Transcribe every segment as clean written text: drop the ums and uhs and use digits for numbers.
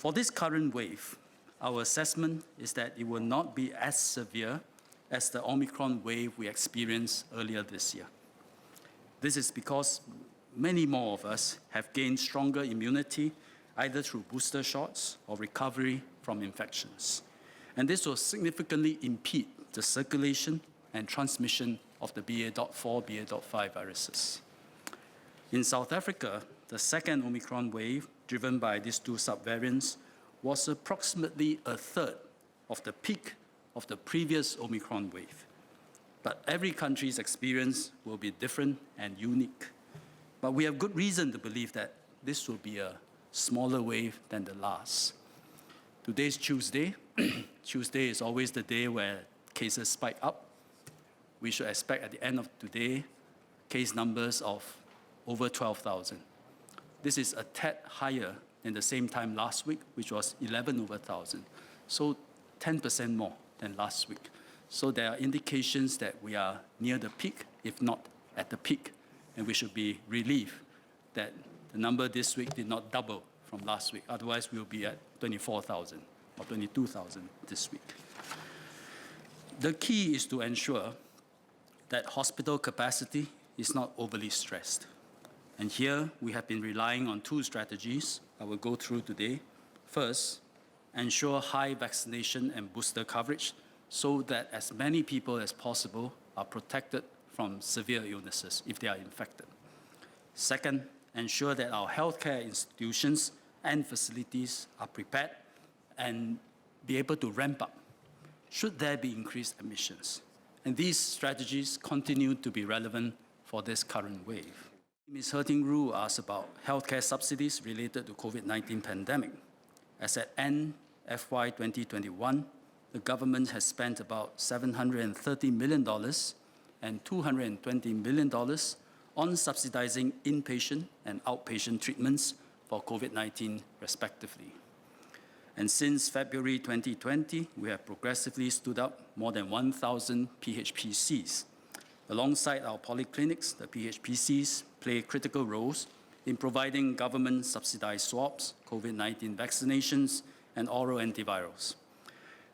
For this current wave, our assessment is that it will not be as severe as the Omicron wave we experienced earlier this year. This is because many more of us have gained stronger immunity either through booster shots or recovery from infections. And this will significantly impede the circulation and transmission of the BA.4, BA.5 viruses. In South Africa, the second Omicron wave, driven by these two subvariants, was approximately a third of the peak of the previous Omicron wave. But every country's experience will be different and unique. But we have good reason to believe that this will be a smaller wave than the last. Today's Tuesday. Tuesday is always the day where cases spike up. We should expect at the end of today case numbers of over 12,000. This is a tad higher than the same time last week, which was 11 over 1,000. So 10% more than last week. So there are indications that we are near the peak, if not at the peak, and we should be relieved that the number this week did not double from last week. Otherwise, we'll be at 24,000 or 22,000 this week. The key is to ensure that hospital capacity is not overly stressed. And here, we have been relying on two strategies I will go through today. First, ensure high vaccination and booster coverage so that as many people as possible are protected from severe illnesses if they are infected. Second, ensure that our healthcare institutions and facilities are prepared and be able to ramp up should there be increased admissions. And these strategies continue to be relevant for this current wave. Ms. Herting-Rue asked about healthcare subsidies related to COVID-19 pandemic. As at end FY 2021, the government has spent about $730 million and $220 million on subsidizing inpatient and outpatient treatments for COVID-19 respectively. And since February 2020, we have progressively stood up more than 1,000 PHPCs. Alongside our polyclinics, the PHPCs play critical roles in providing government-subsidized swabs, COVID-19 vaccinations, and oral antivirals.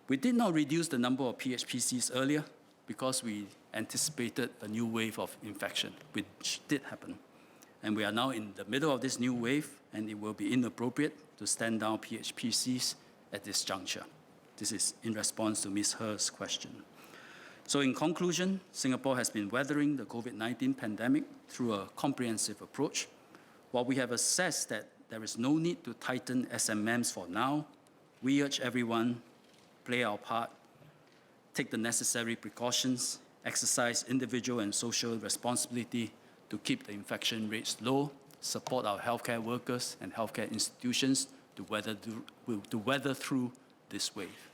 We did not reduce the number of PHPCs earlier because we anticipated a new wave of infection, which did happen. And we are now in the middle of this new wave, and it will be inappropriate to stand down PHPCs at this juncture. This is in response to Ms. Her's question. So in conclusion, Singapore has been weathering the COVID-19 pandemic through a comprehensive approach. While we have assessed that there is no need to tighten SMMs for now, we urge everyone play our part, take the necessary precautions, exercise individual and social responsibility to keep the infection rates low, support our healthcare workers and healthcare institutions to weather through this wave.